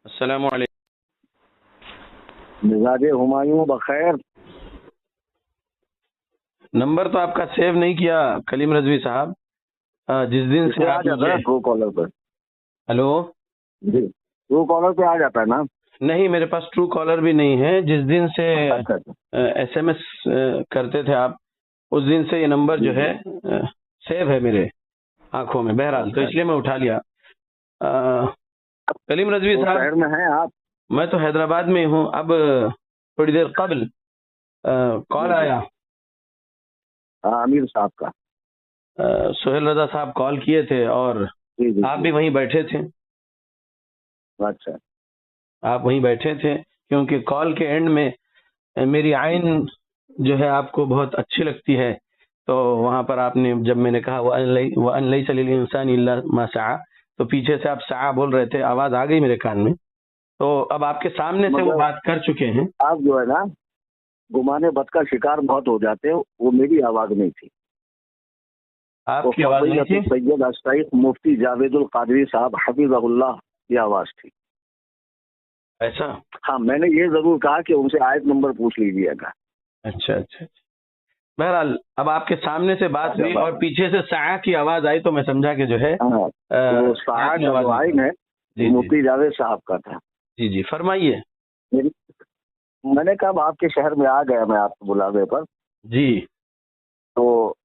अस्सलामु अलैकुम। मिजाज हुमायूं बखैर। नंबर तो आपका सेव नहीं किया कलीम रजवी साहब। जिस दिन से आ जाता है ट्रू कॉलर पर। हेलो जी, ट्रू कॉलर पे आ जाता है ना। नहीं, मेरे पास ट्रू कॉलर भी नहीं है। जिस दिन से अच्छा अच्छा। SMS करते थे आप, उस दिन से ये नंबर जो है सेव है मेरे आंखों में। बहरहाल तो इसलिए मैं उठा लिया। कलीम रजवी तो साहब, शहर में हैं आप? मैं तो हैदराबाद में हूँ। अब थोड़ी देर कबल कॉल आया, आमिर साहब का। सोहेल रजा साहब कॉल किए थे और जी जी आप जी। भी वहीं बैठे थे। अच्छा। आप वहीं बैठे थे क्योंकि कॉल के एंड में मेरी आइन जो है आपको बहुत अच्छी लगती है। तो वहां पर आपने, जब मैंने कहा वह अनलई सलिल इंसान इल्ला मा सआ, तो पीछे से आप सआ बोल रहे थे, आवाज आ गई मेरे कान में। तो अब आपके सामने से वो बात कर चुके हैं। आप जो है ना, गुमाने बद का शिकार बहुत हो जाते हो। वो मेरी आवाज नहीं थी, आपकी आवाज नहीं थी। सैयद अशताइक मुफ्ती जावेदुल कादरी साहब हफिज़हुल्लाह की आवाज थी। ऐसा? हाँ, मैंने ये जरूर कहा कि उनसे आयत नंबर पूछ लीजिएगा। अच्छा अच्छा। बहरहाल अब आपके सामने से बात हुई और पीछे से सआ की आवाज आई तो मैं समझा कि जो है वो साहब का जो आइन है मुफ्ती जावेद साहब का था। जी जी, फरमाइए। मैंने कहा आपके शहर में आ गया मैं आपके बुलावे पर। जी। तो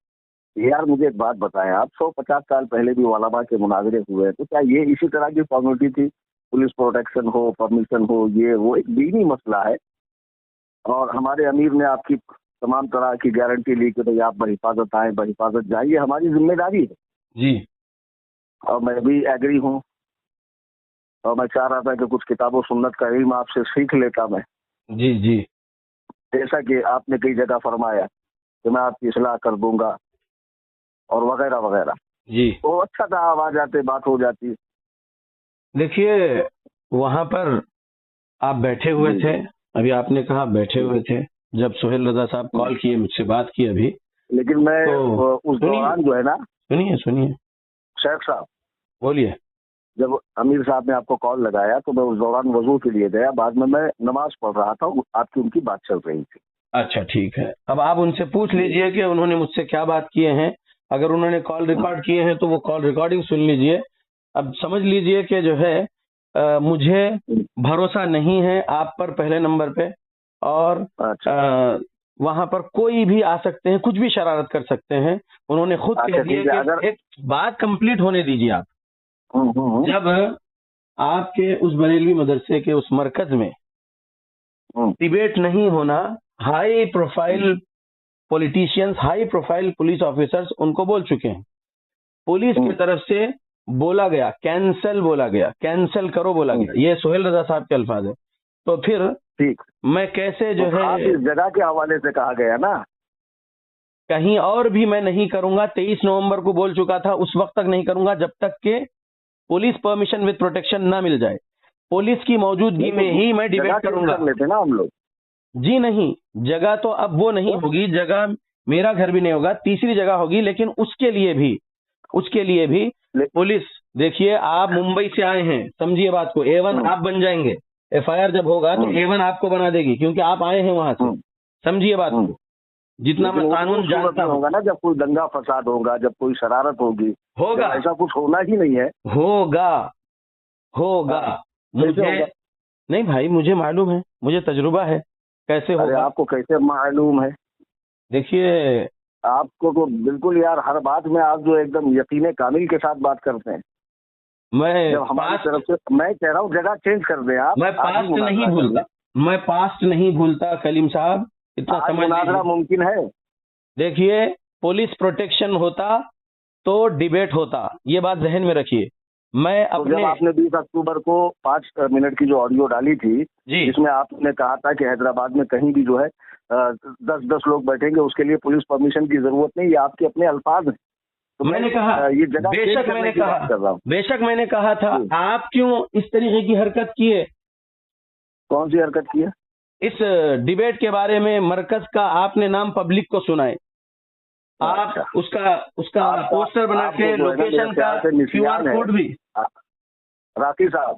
यार मुझे एक बात बताएं, आप 150 साल पहले भी उलमा के मुनाजरे हुए, तो क्या ये इसी तरह की फॉर्मेलिटी थी? पुलिस प्रोटेक्शन हो, परमिशन हो, ये वो एक दीनी मसला है। और हमारे अमीर ने आपकी तमाम तरह की गारंटी ली कि भाई आप बहिफाजत आए, बहिफाजत जाए, ये हमारी जिम्मेदारी है। जी। और मैं भी एग्री हूँ। और मैं चाह रहा था कि कुछ किताबों सुन्नत का इल्म आपसे सीख लेता मैं। जी जी। जैसा कि आपने कई जगह फरमाया कि मैं आपकी इस्लाह कर दूंगा और वगैरह वगैरह। जी। तो अच्छा था, आप आ जाते, बात हो जाती। देखिए, वहां पर आप बैठे हुए थे, अभी आपने कहा बैठे हुए थे जब सोहेल रजा साहब कॉल किए, मुझसे बात की अभी। लेकिन मैं तो उस दौरान जो है ना, सुनिए शेख साहब, बोलिए। जब अमीर साहब ने आपको कॉल लगाया तो मैं उस दौरान वजू के लिए गया। बाद में मैं नमाज पढ़ रहा था, आपकी उनकी बात चल रही थी। अच्छा ठीक है, अब आप उनसे पूछ लीजिए कि उन्होंने मुझसे क्या बात किए हैं। अगर उन्होंने कॉल रिकॉर्ड किए हैं तो वो कॉल रिकॉर्डिंग सुन लीजिए। अब समझ लीजिए कि जो है मुझे भरोसा नहीं है आप पर, पहले नंबर पे। और वहां पर कोई भी आ सकते हैं, कुछ भी शरारत कर सकते हैं। उन्होंने खुद कह दिया कि एक बात कंप्लीट होने दीजिए आप। जब आपके उस बरेलवी मदरसे के उस मरकज में डिबेट नहीं होना, high profile politicians, high profile police officers उनको बोल चुके हैं। पुलिस की तरफ से बोला गया, कैंसल बोला गया, कैंसल करो बोला गया। ये सोहेल रजा साहब के अल्फाज है। तो फिर ठीक, मैं कैसे जो तो है, इस जगह के हवाले से कहा गया ना, कहीं और भी मैं नहीं करूंगा। 23 नवंबर को बोल चुका था, उस वक्त तक नहीं करूंगा जब तक के पुलिस परमिशन विद प्रोटेक्शन ना मिल जाए। पुलिस की मौजूदगी में ही मैं डिबेट करूंगा। कर लेते ना हम लोग। जी नहीं, जगह तो अब वो नहीं होगी। जगह मेरा घर भी नहीं होगा, तीसरी जगह होगी। लेकिन उसके लिए भी पुलिस, देखिए आप मुंबई से आए हैं, समझिए बात को। A1 आप बन जाएंगे। FIR जब होगा तो A1 आपको बना देगी, क्योंकि आप आए हैं वहां से। समझिए बात को। जितना मैं कानून जानता होगा ना, जब कोई दंगा फसाद होगा, जब कोई शरारत होगी, होगा, ऐसा कुछ होना ही नहीं है। होगा मुझे नहीं भाई, मुझे मालूम है, मुझे तजुर्बा है कैसे होगा। आपको कैसे मालूम है? देखिए, आपको तो बिल्कुल यार, हर बात में आप जो एकदम यकीन कामिल के साथ बात करते हैं। मैं हमारी तरफ से मैं कह रहा हूँ जगह चेंज कर दें आप। मैं पास्ट नहीं भूलता कलीम साहब, इतना समझना मुमकिन है। देखिए, पुलिस प्रोटेक्शन होता तो डिबेट होता, ये बात जहन में रखिए। मैं अपने, जब आपने 20 अक्टूबर को 5 मिनट की जो ऑडियो डाली थी, जिसमें आपने कहा था कि हैदराबाद में कहीं भी जो है 10-10 लोग बैठेंगे, उसके लिए पुलिस परमिशन की जरूरत नहीं, ये आपके अपने अल्फाज हैं। तो मैंने कहा, ये जगह बेशक मैंने कहा था, आप क्यों इस तरीके की हरकत किए? कौन सी हरकत की है? इस डिबेट के बारे में मरकज का आपने नाम पब्लिक को सुनाए। आप उसका पोस्टर बना के, लोकेशन का QR कोड भी। राकी साहब,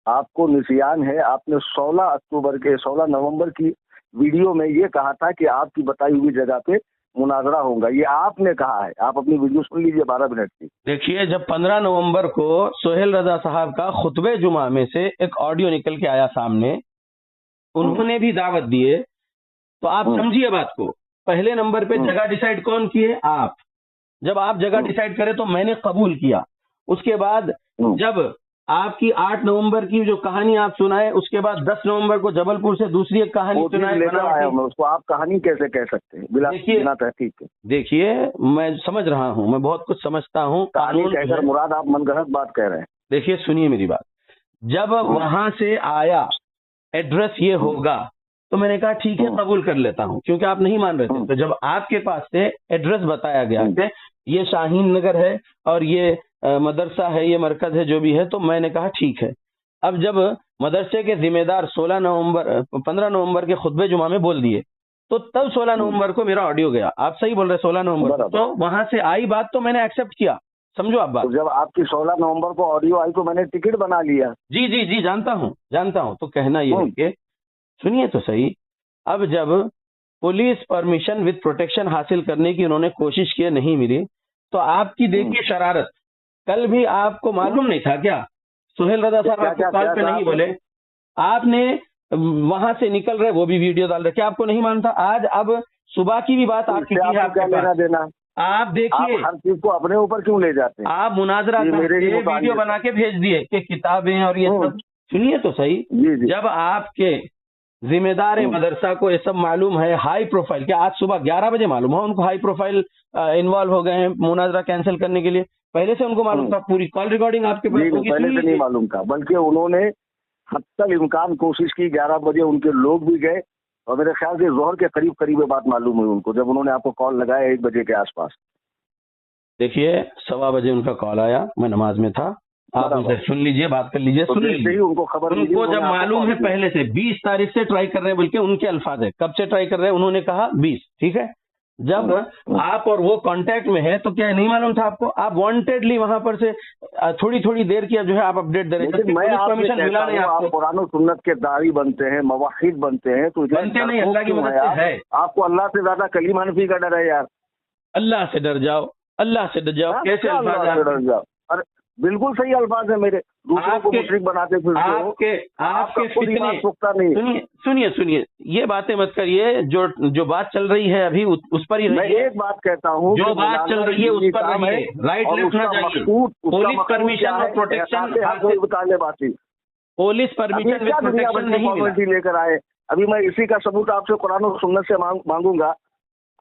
आपको निसियान है, आपने 16 नवंबर की वीडियो में ये कहा था कि आपकी बताई हुई जगह पे मुनाजरा होगा। ये आपने कहा है, आप अपनी वीडियो सुन लीजिए 12 मिनट की। देखिए, जब 15 नवंबर को सोहेल रजा साहब का खुतबे जुमा में से एक ऑडियो निकल के आया सामने, उन्होंने भी दावत दिए, तो आप समझिए बात को। पहले नंबर पे जगह डिसाइड कौन किए? आप। जब आप जगह डिसाइड करें तो मैंने कबूल किया। उसके बाद जब आपकी 8 नवंबर की जो कहानी आप सुनाए, उसके बाद 10 नवंबर को जबलपुर से दूसरी एक कहानी सुनाए। उसको आप कहानी कैसे कह सकते हैं बिना तहकीक के? देखिए, मैं समझ रहा हूँ, मैं बहुत कुछ समझता हूँ। कानून कहकर मुराद आप मनगढ़ंत बात कह रहे हैं। देखिए, सुनिए मेरी बात। जब वहां से आया एड्रेस ये होगा, तो मैंने कहा ठीक है, कबूल कर लेता हूं, क्योंकि आप नहीं मान रहे थे। तो जब आपके पास से एड्रेस बताया गया कि ये शाहीन नगर है और ये मदरसा है, ये मरकज है, जो भी है, तो मैंने कहा ठीक है। अब जब मदरसे के जिम्मेदार 15 नवंबर के खुतबे जुमा में बोल दिए, तो तब 16 नवंबर को मेरा ऑडियो गया। आप सही बोल रहे, 16 नवंबर, तो वहां से आई बात, तो मैंने एक्सेप्ट किया। समझो आप बात। तो जब आपकी 16 नवंबर को ऑडियो आई तो मैंने टिकट बना लिया। जी जी जी, जानता हूँ। तो कहना ये है कि सुनिए तो सही, अब जब पुलिस परमिशन विद प्रोटेक्शन हासिल करने की उन्होंने कोशिश की, नहीं मिली, तो आपकी देखिए शरारत। कल भी आपको मालूम नहीं था क्या? सोहेल रजा साहब आपको कॉल पे नहीं बोले, आपने वहां से निकल रहे, वो भी वीडियो डाल रहे, क्या आपको नहीं मानता? आज अब सुबह की भी बात आपकी है, आपके लेना देना। आप देखिए, हर चीज को अपने ऊपर क्यों ले जाते हैं? आप मुनाजरा वीडियो बना के भेज दिए कि किताबें और ये सब। सुनिए तो सही, जब आपके जिम्मेदार मदरसा को ये सब मालूम है, हाई प्रोफाइल, क्या आज सुबह 11 बजे मालूम है उनको हाई प्रोफाइल इन्वॉल्व हो गए हैं मुनाजरा कैंसिल करने के लिए? पहले से उनको मालूम था? पूरी कॉल रिकॉर्डिंग आपके पास होगी? पहले से नहीं मालूम था, बल्कि उन्होंने हत्तल इम्कान कोशिश की। 11 बजे उनके लोग भी गए और मेरे ख्याल से जोहर के करीब ये बात मालूम हुई उनको, जब उन्होंने आपको कॉल लगाया 1 बजे के आसपास। देखिए, 1:15 बजे उनका कॉल आया, मैं नमाज में था। आप उनसे सुन लीजिए, बात कर लीजिए, सुन लीजिए। उनको खबर, उनको जब मालूम है पहले से, 20 तारीख से ट्राई कर रहे हैं, बल्कि उनके अल्फाज है, कब से ट्राई कर रहे हैं, उन्होंने कहा 20, ठीक है। जब आप और वो कांटेक्ट में है, तो क्या नहीं मालूम था आपको? आप वांटेडली वहां पर से थोड़ी देर की जो है आप अपडेट दे रहे हैं। परमिशन मिला नहीं आपको? कुरान और सुन्नत के दाई बनते हैं, मवाहिद बनते हैं, तो बनते नहीं, अल्लाह की मदद से है। आपको अल्लाह से ज्यादा कलीम हनफी का डर है यार। अल्लाह से डर जाओ, अल्लाह से डर जाओ। कैसे अल्फाज डर जाओ? अरे बिल्कुल सही अल्फाज है मेरे। दूसरों को मुशरिक बनाते फिर आपके फितने। सुनिए, ये बातें मत करिए। जो बात चल रही है अभी उस पर ही मैं एक बात कहता हूँ, जो बात चल रही है उस पर रहिए, राइट लेफ्ट ना जाइए। पुलिस परमिशन और protection, police permission with protection नहीं लेकर आए। अभी मैं इसी का सबूत आपसे कुरान और सुन्नत से मांगूंगा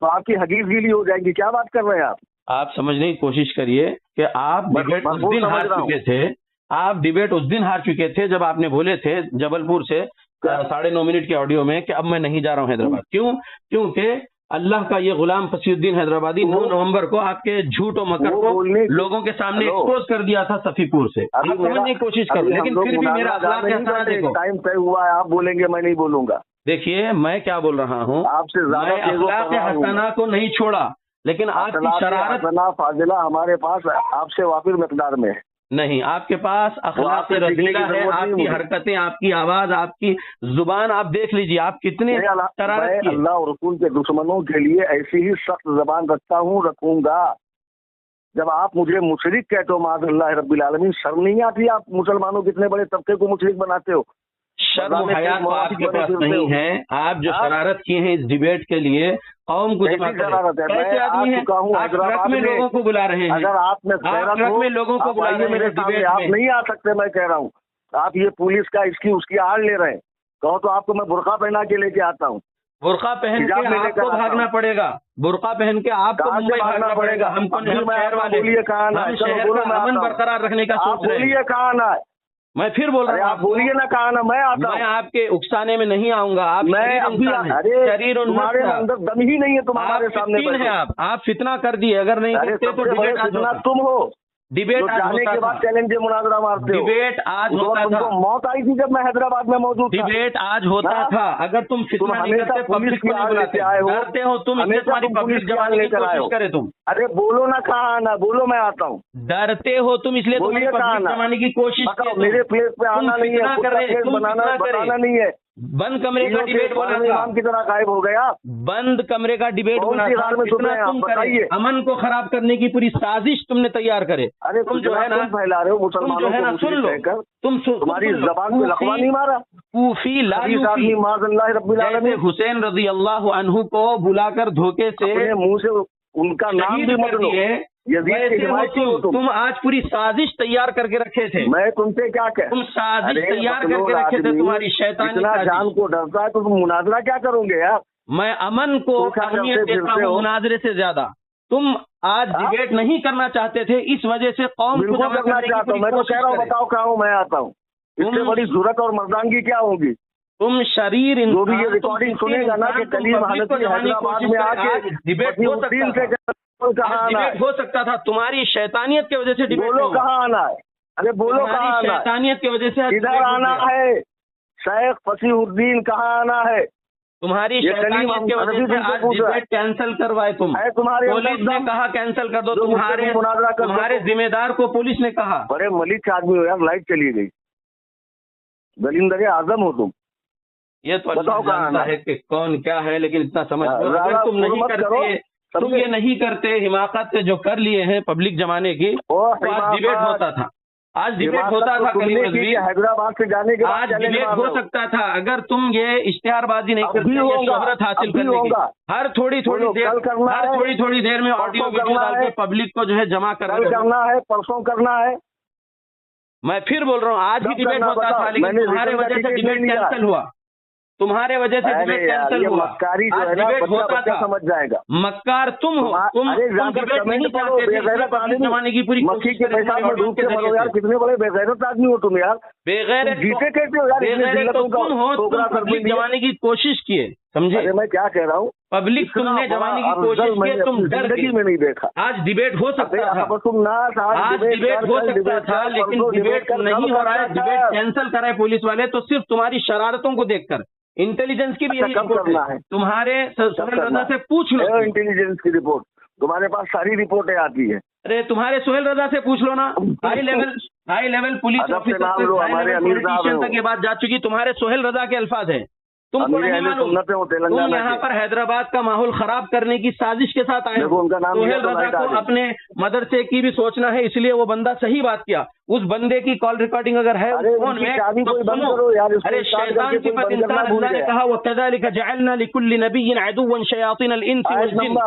तो आपकी हदीस गीली हो जाएगी। क्या बात कर रहे हैं आप समझने की कोशिश करिए कि आप डिबेट उस दिन हार चुके थे। आप डिबेट उस दिन हार चुके थे जब आपने बोले थे जबलपुर से 9.5 मिनट के ऑडियो में कि अब मैं नहीं जा रहा हूं हैदराबाद। क्यों? क्योंकि अल्लाह का ये गुलाम फसीउद्दीन हैदराबादी 9 नवंबर को आपके झूठ और मकर को लोगों के सामने एक्सपोज कर दिया था सफीपुर से। आप समझने की कोशिश करो, लेकिन फिर भी मेरा अखलाक हसना देखो। टाइम तय हुआ है, आप बोलेंगे, मैं नहीं बोलूंगा। देखिए, मैं क्या बोल रहा हूँ, आपसे मैं अखलाक हसना को नहीं छोड़ा, लेकिन आपकी शरारत फाजिला हमारे पास आपसे वाफिर मिकदार में है। नहीं, आपके पास अखलाक रज़ीला है, आपकी हरकतें, आपकी आवाज, आपकी जुबान, आप देख लीजिए आप कितने शरारत किए। अल्लाह और रसूल के दुश्मनों के लिए ऐसी ही सख्त जबान रखता हूँ, रखूंगा। जब आप मुझे मुशरिक कहते हो, माज़अल्लाह रब्बिल आलमीन, शर्म नहीं आती? आप मुसलमानों के इतने बड़े तबके को मुशरिक बनाते हो। शर्म हया तो आपके पास नहीं है। आप जो शरारत किए हैं इस डिबेट के लिए, कौम को जमा करें। कैसे आदमी है? आप ट्रक में लोगों को बुला रहे हैं, अगर आप ट्रक में लोगों को बुला रहे हैं मेरे सामने, आप नहीं आ सकते। मैं कह रहा हूँ, आप ये पुलिस का इसकी उसकी आड़ ले रहे हैं। कहो तो आपको मैं बुर्का पहना के लेके आता हूँ। बुर्का पहन के आपको भागना पड़ेगा, बुर्का पहन के आपको मुंबई भागना पड़ेगा। हमको शहर वाले अमन बरकरार रखने का सोच रहे हैं। कहाँ ना मैं फिर बोल रहा हूँ, आप बोलिए ना, कहा ना, मैं आता हूँ। मैं आपके उकसाने में नहीं आऊंगा। आप शरीर तुम्हारे अंदर दम ही नहीं है तुम्हारे सामने है। आप फितना कर दिए। अगर नहीं करते तो डिबेट तुम हो। डिबेट जाने के बाद चैलेंज मुनाजरा मारते हो। डिबेट आज होता था, मौत आई थी जब मैं हैदराबाद में मौजूद था। डिबेट आज होता था। अगर तुम फितना नहीं करते, पब्लिक को नहीं बुलाते, डरते हो तुम, इसलिए तुम्हारी पब्लिक जमाने की कोशिश करे तुम। अरे बोलो ना, कहाँ आना, बोलो मैं आता हूँ। डरते हो तुम, इसलिए तुम्हारी पब्लिक जमाने की कोशिश करे। मेरे प्लेस पे आना नहीं है, बनाना नहीं है। बंद कमरे का डिबेट बोला था, की तरह गायब हो गया। बंद कमरे का डिबेट बोला था, इतना तुम करे, अमन को खराब करने की पूरी साजिश तुमने तैयार करे। अरे तुम जो है ना फैला रहे हो मुसलमानों को, सुन लो, तुम्हारी जबान पे लकवा नहीं मारा। कूफी लायूफी जैसे हुसैन रजी अल्लाह अन्हु को बुलाकर धोखे से मुंह से उनका नाम भी मत लो। तुम आज पूरी साजिश तैयार करके रखे थे। मैं तुमसे क्या कह, तुम साजिश तैयार करके रखे थे, तुम्हारी शैतानी जान को डरता है तो तुम मुनाजरा क्या करोगे यार। मैं अमन को अहमियत देता हूँ मुनाजरे से ज्यादा। तुम आज डिबेट नहीं करना चाहते थे, इस वजह से कौम को करना चाहता हूँ। मैं तो कह रहा हूँ, बताओ कहाँ हूँ, मैं आता हूँ। इससे बड़ी जुर्रत और मर्दानगी क्या होगी। तुम शरीर जो भी ये रिकॉर्डिंग सुनेगा ना कि कलीम हालत हैदराबाद में आके डिबेट हो सकता था, तुम्हारी शैतानियत की वजह से डिबेट। बोलो कहाँ आना है, अरे बोलो कहाँ आना है, शैतानियत की वजह से इधर आना है। शेख फसीहुद्दीन कहाँ आना है, तुम्हारी शैतानियत की वजह से आज डिबेट कैंसिल करवाए तुम। पुलिस ने कहा कैंसिल कर दो, तुम्हारे जिम्मेदार को पुलिस ने कहा। बड़े मलिक आदमी हो यार, लाइट चली गई, दलिंदर आजम हो तुम। ये तो अल्लाह जानता है कि कौन क्या है, लेकिन इतना समझ लो, अगर तुम नहीं करते, तुम ये नहीं करते, हिमाकत से जो कर लिए हैं पब्लिक जमाने की, तो आज डिबेट होता था। आज डिबेट होता था हैदराबाद से जाने के बाद, आज डिबेट हो सकता था अगर तुम ये इश्तिहारबाजी नहीं करते, शोहरत हासिल करने की। हर थोड़ी थोड़ी देर में ऑडियो वीडियो डाल के पब्लिक को जो है जमा करना है, परसों करना है। मैं फिर बोल रहा हूँ, आज ही डिबेट होता था, लेकिन तुम्हारे वजह से डिबेट कैंसिल हुआ। तुम्हारे वजह से डिबेट कैंसिल हुआ। मक्कारी जो है ना, बच्चा समझ जाएगा। मक्कार तुम हो, तुम डिबेट नहीं चाहते थे, जमाने की पूरी मक्खी के पेशाब में डूब के मरो यार। कितने बड़े बेगैरत आदमी हो तुम यार। बेगैरत जीते कैसे हो यार, बेगैरत तो तुम हो, तुम पब्लिक जमाने की कोशिश किए, समझे। अरे मैं क्या कह रहा हूँ, पब्लिक तुमने जमाने की कोशिश की, तुम डर जिंदगी में नहीं देखा। आज डिबेट हो सकता था, तुम आज डिबेट हो सकता था, लेकिन डिबेट नहीं हो रहा है। डिबेट कैंसिल कराए पुलिस वाले, तो सिर्फ तुम्हारी शरारतों को देखकर। इंटेलिजेंस की भी यही रिपोर्ट है, तुम्हारे सोहेल रजा से पूछ लो। इंटेलिजेंस की रिपोर्ट तुम्हारे पास सारी रिपोर्टें आती है। अरे तुम्हारे सोहेल रजा से पूछ लो ना। हाई लेवल पुलिस ऑफिसर तक ये बात जा चुकी, तुम्हारे सोहेल रजा के अल्फाज है। तुमको नहीं मालूम, तुम यहाँ पर हैदराबाद का माहौल खराब करने की साजिश के साथ आए। सोहेल रजा को अपने मदरसे की भी सोचना है, इसलिए वो बंदा सही बात किया। उस बंदे की कॉल रिकॉर्डिंग अगर है फोन में, अरे शैतान सिफत इंसान, अल्लाह ने कहा वो कज़ालिक जअलना लिकुल्लि नबिय्यिन अदुव्वन शयातीनल इंसी वल जिन्न।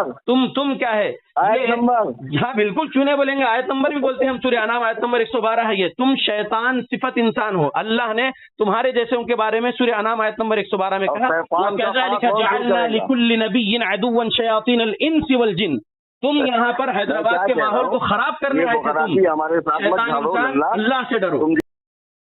तुम क्या है, हाँ बिल्कुल चुने बोलेंगे, आयत नंबर भी बोलते हैं हम, सूरह अनाम आयत नंबर 112 है ये। तुम शैतान सिफत इंसान हो, अल्लाह ने तुम्हारे जैसे उनके बारे में सूरह अनाम आयत नंबर 112 में कहा कज़ालिक जअलना लिकुल्लि नबिय्यिन अदुव्वन शयातीनल इंसी वल जिन्न। तुम यहाँ पर हैदराबाद के माहौल को खराब करने आए थे, तुम शैतान इंसान, अल्लाह से डरो।